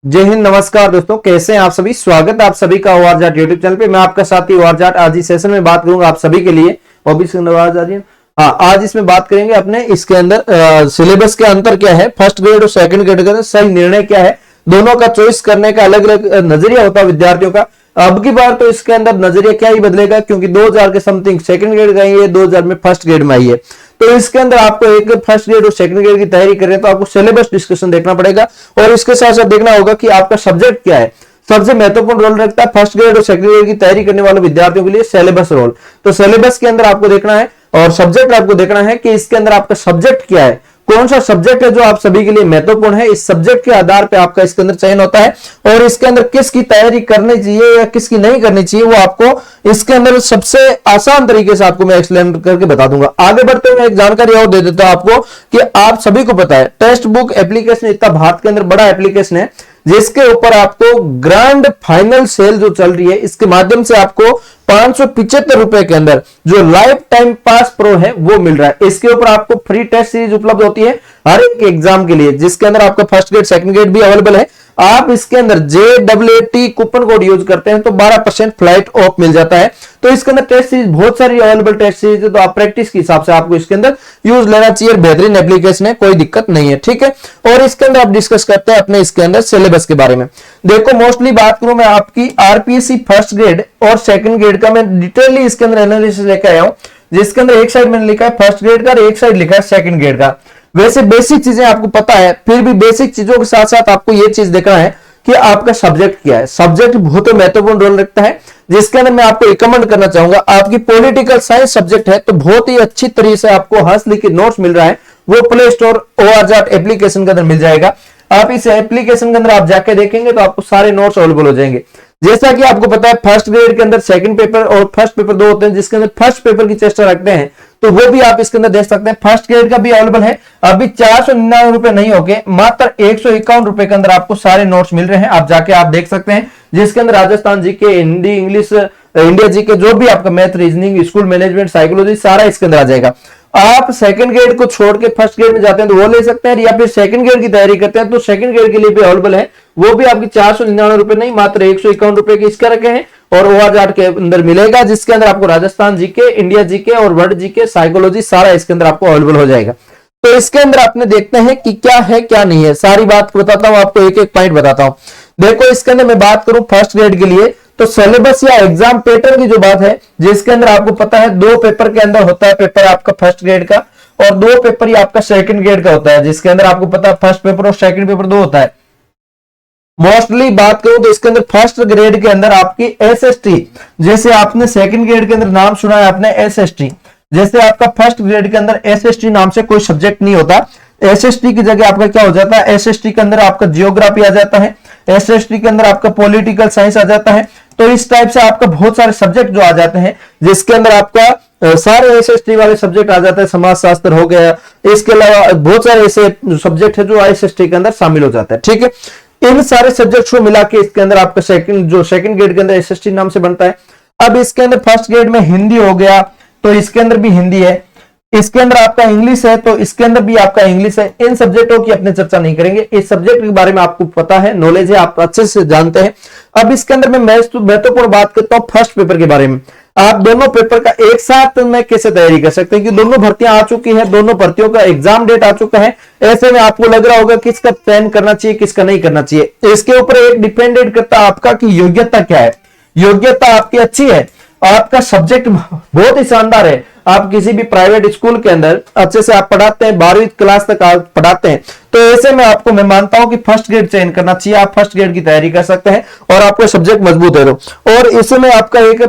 जय हिंद। नमस्कार दोस्तों, कैसे हैं आप सभी। स्वागत है आप सभी का ओआर जाट यूट्यूब चैनल पे। मैं आपका साथी ओआर जाट। आज इस सेशन में बात करूंगा आप सभी के लिए आवाज आ रही है। हाँ, आज इसमें बात करेंगे अपने इसके अंदर सिलेबस के अंतर क्या है, फर्स्ट ग्रेड और सेकंड ग्रेड का सही निर्णय क्या है। दोनों का चॉइस करने का अलग अलग नजरिया होता है विद्यार्थियों का। अब की बार तो इसके अंदर नजरिया क्या ही बदलेगा, क्योंकि 2000 के समथिंग सेकंड ग्रेड का है, 2000 में फर्स्ट ग्रेड में आई है। तो इसके अंदर आपको एक फर्स्ट ग्रेड और सेकंड ग्रेड की तैयारी कर रहे हैं तो आपको सिलेबस डिस्कशन देखना पड़ेगा और इसके साथ साथ देखना होगा कि आपका सब्जेक्ट क्या है। सबसे महत्वपूर्ण रोल रखता है फर्स्ट ग्रेड और सेकंड ग्रेड की तैयारी करने वाले विद्यार्थियों के लिए सिलेबस रोल। तो सिलेबस के अंदर आपको देखना है और सब्जेक्ट आपको देखना है कि इसके अंदर आपका सब्जेक्ट क्या है, कौन सा सब्जेक्ट है जो आप सभी के लिए महत्वपूर्ण है। इस सब्जेक्ट के आधार पे आपका इसके अंदर चयन होता है और इसके अंदर किसकी तैयारी करनी चाहिए या किसकी नहीं करनी चाहिए वो आपको इसके अंदर सबसे आसान तरीके से आपको मैं एक्सप्लेन करके बता दूंगा। आगे बढ़ते हुए एक जानकारी और दे देता हूं आपको कि आप सभी को पता है टेक्स्ट बुक एप्लीकेशन इतना भारत के अंदर बड़ा एप्लीकेशन है जिसके ऊपर आपको ग्रैंड फाइनल सेल जो चल रही है इसके माध्यम से आपको 575 रुपए के अंदर जो लाइफ टाइम पास प्रो है वो मिल रहा है। इसके ऊपर आपको फ्री टेस्ट सीरीज उपलब्ध होती है हर एक एग्जाम के लिए, जिसके अंदर आपका फर्स्ट ग्रेड सेकंड ग्रेड भी अवेलेबल है। आप इसके अंदर JAAT कूपन कोड यूज करते हैं तो 12% फ्लाइट ऑफ मिल जाता है। तो इसके अंदर टेस्ट सीरीज बहुत सारी अवेलेबल टेस्ट सीरीज है, तो आप प्रैक्टिस के हिसाब से आपको इसके अंदर यूज लेना चाहिए। बेहतरीन एप्लीकेशन है, कोई दिक्कत नहीं है, ठीक है। और इसके अंदर आप डिस्कस करते हैं अपने इसके अंदर सिलेबस के बारे में। देखो मोस्टली बात करूं मैं आपकी RPSC फर्स्ट ग्रेड और सेकंड ग्रेड का, मैं डिटेयली इसके अंदर एनालिसिस लेकर आया हूं, जिसके अंदर एक साइड मैंने लिखा है फर्स्ट ग्रेड का और एक साइड लिखा है सेकंड ग्रेड का। वैसे बेसिक चीजें आपको पता है, फिर भी बेसिक चीजों के साथ साथ आपको यह चीज देखना है कि आपका सब्जेक्ट क्या है। सब्जेक्ट बहुत महत्वपूर्ण रोल रखता है, जिसके अंदर मैं आपको रिकमेंड करना चाहूंगा। आपकी पॉलिटिकल साइंस सब्जेक्ट है तो बहुत ही अच्छी तरीके से आपको हंस लिखित नोट्स मिल रहा है, वो play store OR Jat application के अंदर मिल जाएगा। आप इस एप्लीकेशन के अंदर आप जाके देखेंगे तो आपको सारे नोट्स अवेलेबल हो जाएंगे। जैसा कि आपको पता है फर्स्ट ग्रेड के अंदर सेकंड पेपर और फर्स्ट पेपर दो होते हैं, जिसके अंदर फर्स्ट पेपर की चेष्टा रखते हैं तो वो भी आप इसके अंदर देख सकते हैं। फर्स्ट ग्रेड का भी अवेलेबल है, अभी 499 रुपए नहीं होके मात्र 151 रुपए के अंदर आपको सारे नोट्स मिल रहे हैं। आप जाके आप देख सकते हैं, जिसके अंदर Rajasthan GK, Hindi, English, India GK, जो भी आपका math, reasoning, school management, psychology सारा इसके अंदर आ जाएगा। आप सेकंड ग्रेड को छोड़ के फर्स्ट ग्रेड में जाते हैं तो वो ले सकते हैं, या फिर सेकंड ग्रेड की तैयारी करते हैं तो सेकंड ग्रेड के लिए भी अवेलेबल है। वो भी आपकी 499 रुपए नहीं मात्र 151 रुपए के इसके रखे हैं और ओआर जाट के अंदर मिलेगा, जिसके अंदर आपको राजस्थान जीके, इंडिया जीके और वर्ल्ड जीके, साइकोलॉजी सारा इसके अंदर आपको अवेलेबल हो जाएगा। तो इसके अंदर आपने देखते हैं कि क्या है क्या नहीं है, सारी बात बताता हूं आपको, एक एक पॉइंट बताता हूं। देखो इसके अंदर मैं बात करूं फर्स्ट ग्रेड के लिए तो सिलेबस या एग्जाम पैटर्न की जो बात है, जिसके अंदर आपको पता है 2 पेपर के अंदर होता है, पेपर आपका फर्स्ट ग्रेड का और 2 पेपर ही आपका सेकंड ग्रेड का होता है, जिसके अंदर आपको पता है फर्स्ट पेपर और सेकंड पेपर 2 होता है। मोस्टली बात करूं तो इसके अंदर फर्स्ट ग्रेड के अंदर आपकी SST, जैसे आपने सेकंड ग्रेड के अंदर नाम सुना है आपने SST, जैसे आपका फर्स्ट ग्रेड के अंदर SST नाम से कोई सब्जेक्ट नहीं होता। SST की जगह आपका क्या हो जाता है, SST के अंदर आपका जियोग्राफी आ जाता है, SST के अंदर आपका पॉलिटिकल साइंस आ जाता है। तो इस टाइप से आपका बहुत सारे सब्जेक्ट जो आ जाते हैं, जिसके अंदर आपका सारे SST वाले सब्जेक्ट आ जाते हैं, समाज शास्त्र हो गया, इसके अलावा बहुत सारे ऐसे सब्जेक्ट है जो SST के अंदर शामिल हो जाता है, ठीक है। इन सारे सब्जेक्ट को मिला के इसके अंदर आपका सेकंड ग्रेड के अंदर SST नाम से बनता है। अब इसके अंदर फर्स्ट ग्रेड में हिंदी हो गया तो इसके अंदर भी हिंदी है, इसके अंदर आपका इंग्लिश है तो इसके अंदर भी आपका इंग्लिश है। इन सब्जेक्टों की अपने चर्चा नहीं करेंगे, इस सब्जेक्ट के बारे में आपको पता है, नॉलेज है, आप अच्छे से जानते हैं। अब इसके अंदर मैं महत्वपूर्ण बात करता हूं फर्स्ट पेपर के बारे में। आप दोनों पेपर का एक साथ में कैसे तैयारी कर सकते हैं कि दोनों भर्तियां आ चुकी है, दोनों भर्तियों का एग्जाम डेट आ चुका है। ऐसे में आपको लग रहा होगा किसका चयन करना चाहिए किसका नहीं करना चाहिए। इसके ऊपर एक डिपेंडेंट करता है आपका कि योग्यता क्या है। योग्यता आपकी अच्छी है, आपका सब्जेक्ट बहुत ही शानदार है, आप किसी भी प्राइवेट स्कूल के अंदर अच्छे से आप पढ़ाते हैं, 12वीं क्लास तक आप पढ़ाते हैं, तो ऐसे में आपको मैं मानता हूं कि फर्स्ट ग्रेड चयन करना चाहिए। आप फर्स्ट ग्रेड की तैयारी कर सकते हैं और आपको सब्जेक्ट मजबूत है। और इसमें आपका एक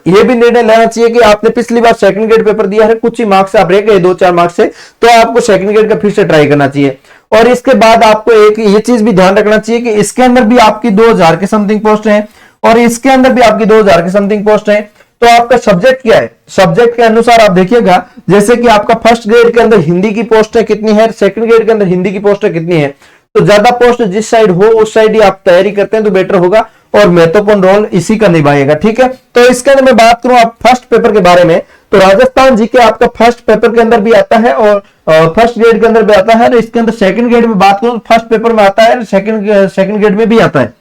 ये भी निर्णय लेना चाहिए कि आपने पिछली बार सेकंड ग्रेड पेपर दिया है, कुछ ही मार्क्स से आप रह गए 2-4 मार्क्स से, तो आपको सेकंड ग्रेड का फिर से ट्राई करना चाहिए। और इसके बाद आपको एक ये चीज भी ध्यान रखना चाहिए कि इसके अंदर भी आपकी 2000 के समथिंग पोस्ट है और इसके अंदर भी आपकी 2000 के समथिंग पोस्ट है। तो आपका सब्जेक्ट क्या है, सब्जेक्ट के अनुसार आप देखिएगा, जैसे कि आपका फर्स्ट ग्रेड के अंदर हिंदी की पोस्ट है कितनी है, सेकंड ग्रेड के अंदर हिंदी की पोस्ट है कितनी है, तो ज्यादा पोस्ट जिस साइड हो उस साइड ही आप तैयारी करते हैं तो बेटर होगा और महत्वपूर्ण रोल इसी का निभाएगा, ठीक है। तो इसके अंदर मैं बात करूं आप फर्स्ट पेपर के बारे में, तो राजस्थान जीके आपका फर्स्ट पेपर के अंदर भी आता है और फर्स्ट ग्रेड के अंदर भी आता है। इसके अंदर सेकंड ग्रेड में बात करूं, फर्स्ट पेपर में आता है, सेकंड ग्रेड में भी आता है।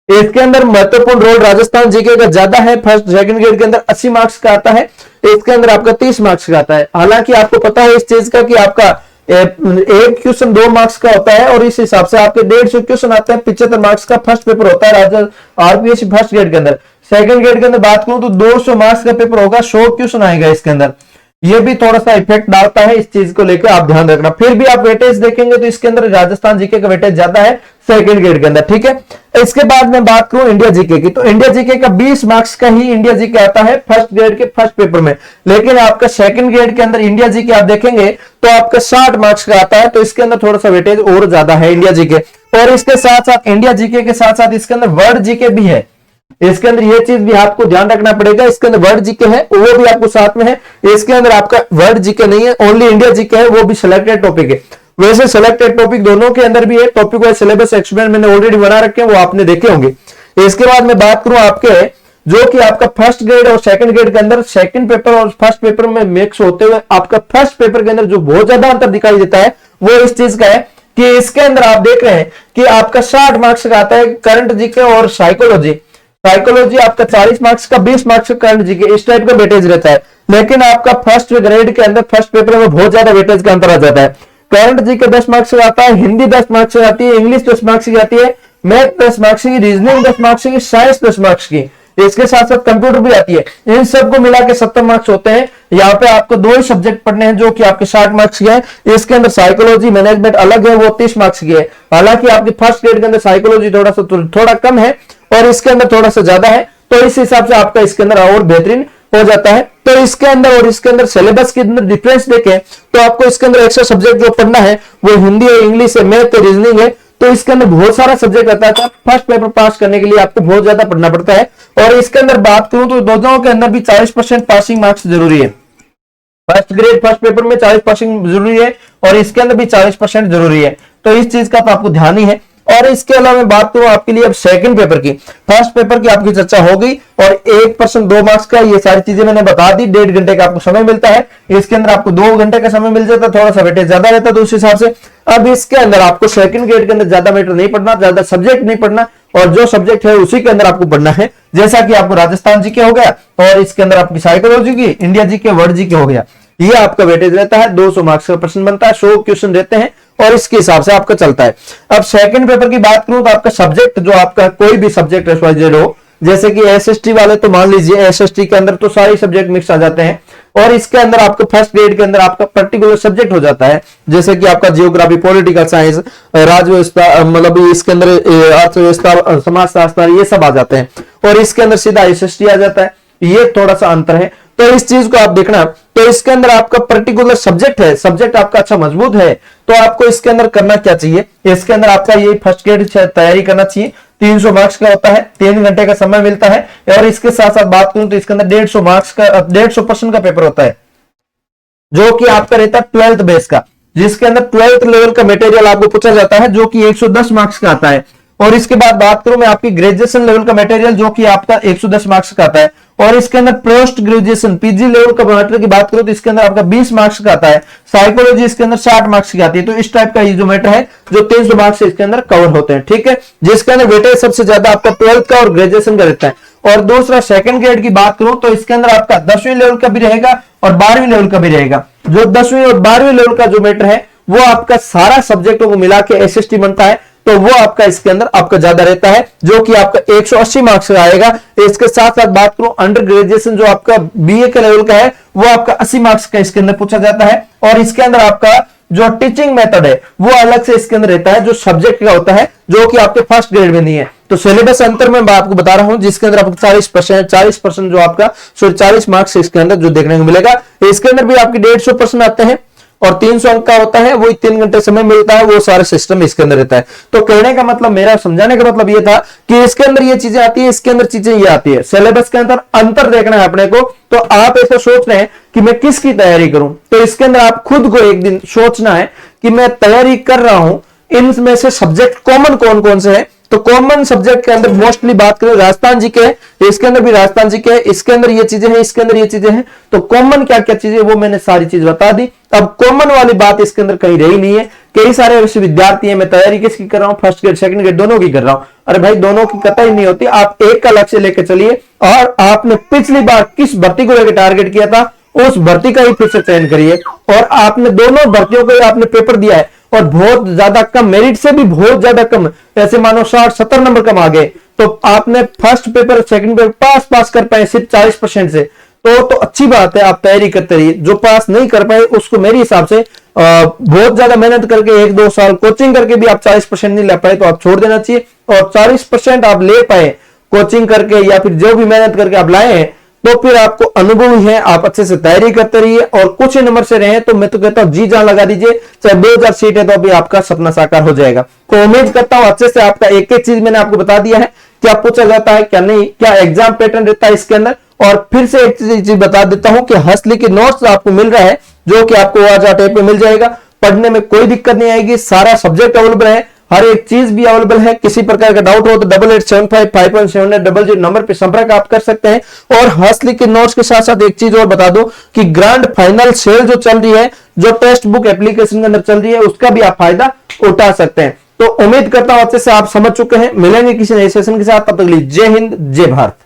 इसके अंदर महत्वपूर्ण रोल राजस्थान जीके का ज्यादा है। फर्स्ट सेकंड ग्रेड के अंदर 80 मार्क्स का आता है, इसके अंदर आपका 30 मार्क्स का आता है। हालांकि आपको पता है इस चीज का कि आपका एक क्वेश्चन 2 मार्क्स का होता है और इस हिसाब से आपके 150 क्वेश्चन आते हैं। 75 मार्क्स का फर्स्ट पेपर होता है आरपीएससी फर्स्ट ग्रेड के अंदर। सेकंड ग्रेड के अंदर बात करूं तो 200 मार्क्स का पेपर होगा, 100 क्वेश्चन आएगा इसके अंदर। ये भी थोड़ा सा इफेक्ट डालता है, इस चीज को लेकर आप ध्यान रखना। फिर भी आप वेटेज देखेंगे तो इसके अंदर राजस्थान जीके का वेटेज ज्यादा है सेकंड ग्रेड के अंदर, ठीक है। इसके बाद में बात करूं इंडिया जीके की, तो इंडिया जीके का 20 मार्क्स का ही इंडिया जीके आता है फर्स्ट ग्रेड के फर्स्ट पेपर में, लेकिन आपका सेकंड ग्रेड के अंदर इंडिया जीके आप देखेंगे तो आपका 60 मार्क्स का आता है। तो इसके अंदर थोड़ा सा वेटेज और ज्यादा है इंडिया जीके। और इसके साथ साथ इंडिया जीके के साथ साथ इसके अंदर वर्ल्ड जीके भी है। इसके अंदर ये चीज भी आपको ध्यान रखना पड़ेगा, इसके अंदर वर्ल्ड जीके है वो भी आपको साथ में है। इसके अंदर आपका वर्ल्ड जीके नहीं है, ओनली इंडिया जीके है, वो भी सिलेक्टेड टॉपिक है। वैसे सिलेक्टेड टॉपिक दोनों के अंदर भी है, टॉपिक वाइज सिलेबस एक्सपेरिमेंट मैंने ऑलरेडी बना रखे हैं, वो आपने देखे होंगे। इसके बाद मैं बात करूं आपके जो कि आपका फर्स्ट ग्रेड और सेकंड ग्रेड के अंदर सेकंड पेपर और फर्स्ट पेपर में मिक्स होते हुए आपका फर्स्ट पेपर के अंदर जो बहुत ज्यादा अंतर दिखाई देता है वो इस चीज का है कि इसके अंदर आप देख रहे हैं कि आपका 60 मार्क्स का आता है करंट जीके और साइकोलॉजी। साइकोलॉजी आपका 40 मार्क्स का, 20 मार्क्स का करंट जीके, इस टाइप का वेटेज रहता है। लेकिन आपका फर्स्ट ग्रेड के अंदर फर्स्ट पेपर में बहुत ज्यादा वेटेज का अंतर आ जाता है। करंट जीके 10 मार्क्स का आता है, हिंदी 10 मार्क्स की आती है, इंग्लिश 10 मार्क्स की आती है, मैथ 10 मार्क्स की, रीजनिंग 10 मार्क्स की, साइंस 10 मार्क्स की, इसके साथ साथ कंप्यूटर भी आती है। इन सबको मिला के 70 मार्क्स होते हैं। यहाँ पे आपको 2 ही सब्जेक्ट पढ़ने हैं जो कि आपके 60 मार्क्स के हैं। इसके अंदर साइकोलॉजी मैनेजमेंट अलग है, वो 30 मार्क्स की है। हालांकि आपके फर्स्ट ग्रेड के अंदर साइकोलॉजी थोड़ा कम है और इसके अंदर थोड़ा सा ज्यादा है, तो इस हिसाब से आपका इसके अंदर और बेहतरीन हो जाता है। तो इसके अंदर और इसके अंदर सिलेबस के अंदर डिफरेंस देखें तो आपको इसके अंदर एक्स्ट्रा सब्जेक्ट जो पढ़ना है वो हिंदी है, इंग्लिश है, मैथ है, रीजनिंग है। तो इसके अंदर बहुत सारा सब्जेक्ट रहता है। फर्स्ट पेपर पास करने के लिए आपको बहुत ज्यादा पढ़ना पड़ता है। और इसके अंदर बात करूं तो दोनों के अंदर भी 40% पासिंग मार्क्स जरूरी है। फर्स्ट ग्रेड फर्स्ट पेपर में 40 पासिंग जरूरी है और इसके अंदर भी 40% जरूरी है। तो इस चीज का तो आपको ध्यान ही है। और इसके अलावा मैं बात करूं आपके लिए अब सेकंड पेपर की, फर्स्ट पेपर की आपकी चर्चा हो गई और 1% 2 मार्क्स का, ये सारी चीजें मैंने बता दी। 1.5 घंटे का आपको समय मिलता है, इसके अंदर आपको 2 घंटे का समय मिल जाता है, थोड़ा सा वेटेज ज्यादा रहता है तो उस हिसाब से। अब इसके अंदर आपको सेकंड ग्रेड के अंदर ज्यादा मैटर नहीं पढ़ना, ज्यादा सब्जेक्ट नहीं पढ़ना, और जो सब्जेक्ट है उसी के अंदर आपको पढ़ना है। जैसा कि आपको राजस्थान जीके हो गया और इसके अंदर आपकी साइकोलॉजी की, इंडिया जीके, वर्ल्ड जीके हो गया। ये आपका वेटेज रहता है, 200 मार्क्स का प्रश्न बनता है, 100 क्वेश्चन रहते हैं और इसके हिसाब से आपका चलता है। अब सेकंड पेपर की बात करूं तो आपका सब्जेक्ट जो आपका कोई भी सब्जेक्ट हो, जैसे कि एसएसटी वाले तो मान लीजिए एसएसटी के अंदर तो सारे सब्जेक्ट मिक्स आ जाते हैं और इसके अंदर आपका फर्स्ट ग्रेड के अंदर आपका पर्टिकुलर सब्जेक्ट हो जाता है, जैसे कि आपका जियोग्राफी, पॉलिटिकल साइंस, राजव्यवस्था, मतलब इसके अंदर अर्थव्यवस्था, समाजशास्त्र, ये सब आ जाते हैं और इसके अंदर सीधा एसएसटी आ जाता है। ये थोड़ा सा अंतर है, तो इस चीज को आप देखना। तो इसके अंदर आपका पर्टिकुलर सब्जेक्ट है, सब्जेक्ट आपका अच्छा मजबूत है, तो आपको इसके अंदर करना क्या चाहिए, इसके अंदर आपका ये फर्स्ट ग्रेड तैयारी करना चाहिए। 300 मार्क्स का होता है, 3 घंटे का समय मिलता है और इसके साथ साथ बात करूं तो इसके अंदर 150 मार्क्स का 150% का पेपर होता है जो कि आपका रहता है 12th बेस का, जिसके अंदर 12th लेवल का मटेरियल आपको पूछा जाता है जो कि 110 मार्क्स का आता है। और इसके बाद बात करूं मैं आपकी ग्रेजुएशन लेवल का मटेरियल जो कि आपका 110 मार्क्स का आता है। और इसके अंदर पोस्ट ग्रेजुएशन पीजी लेवल का मैटर की बात करूं तो इसके अंदर आपका 20 मार्क्स का आता है। साइकोलॉजी इसके अंदर 60 मार्क्स की आती है। तो इस टाइप का ये जो मैटर है जो 300 मार्क्स इसके अंदर कवर होते हैं, ठीक है, जिसके अंदर वेटेज सबसे ज्यादा आपका 12th का और ग्रेजुएशन का रहता है। और दूसरा सेकंड ग्रेड की बात करूं तो इसके अंदर आपका 10वीं लेवल का भी रहेगा और 12वीं लेवल का भी रहेगा। जो 10वीं और 12वीं लेवल का जो मैटर है वो आपका सारा सब्जेक्टों को मिला के एसएसटी बनता है, तो वो आपका इसके अंदर आपका ज्यादा रहता है जो कि आपका 180 मार्क्स का आएगा। इसके साथ साथ बात करूं अंडर ग्रेजुएशन जो आपका बीए के लेवल का है वो आपका 80 मार्क्स का इसके अंदर पूछा जाता है। और इसके अंदर आपका जो टीचिंग मेथड है वो अलग से इसके अंदर रहता है जो सब्जेक्ट का होता है, जो कि आपके फर्स्ट ग्रेड में नहीं है। तो सिलेबस अंतर में आपको बता रहा हूं जिसके अंदर आपको 40% जो आपका 40 मार्क्स इसके अंदर जो देखने को मिलेगा। इसके अंदर भी आपके 150% आते हैं और 300 अंक का होता है, वो 3 घंटे समय मिलता है, वो सारा सिस्टम इसके अंदर रहता है। तो कहने का मतलब, मेरा समझाने का मतलब ये था कि इसके अंदर ये चीजें आती है, इसके अंदर चीजें ये आती है। सिलेबस के अंदर अंतर देखना है अपने को। तो आप ऐसा सोच रहे हैं कि मैं किसकी तैयारी करूं, तो इसके अंदर आप खुद को एक दिन सोचना है कि मैं तैयारी कर रहा हूं, इनमें से सब्जेक्ट कॉमन कौन कौन से हैं तो कॉमन सब्जेक्ट के अंदर मोस्टली बात करें राजस्थान जी के है, इसके अंदर भी राजस्थान जी के है, इसके अंदर ये चीजें हैं, इसके अंदर ये चीजें हैं। तो कॉमन क्या क्या चीजें वो मैंने सारी चीज बता दी। अब कॉमन वाली बात इसके अंदर कहीं रही नहीं है। कई सारे विद्यार्थी हैं, मैं तैयारी किसकी कर रहा हूं, फर्स्ट ग्रेड सेकंड ग्रेड दोनों की कर रहा हूं। अरे भाई दोनों की कतई नहीं होती, आप एक का लक्ष्य लेकर चलिए और आपने पिछली बार किस भर्ती को लेकर टारगेट किया था उस भर्ती का ही फिर से चयन करिए। और आपने दोनों भर्तियों को आपने पेपर दिया है और बहुत ज्यादा कम, मेरिट से भी बहुत ज्यादा कम, ऐसे मानो 60-70 नंबर कम आ गए, तो आपने first paper second paper pass कर पाए सिर्फ 40% से, तो अच्छी बात है, आप तैयारी करते रहिए। जो पास नहीं कर पाए उसको मेरे हिसाब से बहुत ज्यादा मेहनत करके 1-2 साल कोचिंग करके भी आप 40% नहीं ले पाए तो आप छोड़ देना चाहिए। और 40% आप ले पाए कोचिंग करके या फिर जो भी मेहनत करके आप लाए हैं तो फिर आपको अनुभव ही है, आप अच्छे से तैयारी करते रहिए और कुछ ही नंबर से रहे तो मैं तो कहता हूं जी जान लगा दीजिए, चाहे 2000 सीट है तो अभी आपका सपना साकार हो जाएगा। तो उम्मीद करता हूं अच्छे से आपका एक एक चीज मैंने आपको बता दिया है, क्या पूछा जाता है क्या नहीं, क्या एग्जाम पैटर्न रहता है इसके अंदर। और फिर से एक चीज बता देता हूं कि हंसली के नोट्स आपको मिल रहा है जो कि आपको ORJAT ऐप पे मिल जाएगा, पढ़ने में कोई दिक्कत नहीं आएगी, सारा सब्जेक्ट अवेलेबल है, हर एक चीज भी अवेलेबल है। किसी प्रकार का डाउट हो तो 8875517800 नंबर पे संपर्क आप कर सकते हैं। और हंसली के नोट्स के साथ साथ एक चीज और बता दो कि ग्रैंड फाइनल सेल जो चल रही है, जो टेक्स्ट बुक एप्लीकेशन के अंदर चल रही है, उसका भी आप फायदा उठा सकते हैं। तो उम्मीद करता हूं अच्छे से आप समझ चुके हैं। मिलेंगे किसी नए सेशन के साथ, तब तक के लिए जय हिंद जय भारत।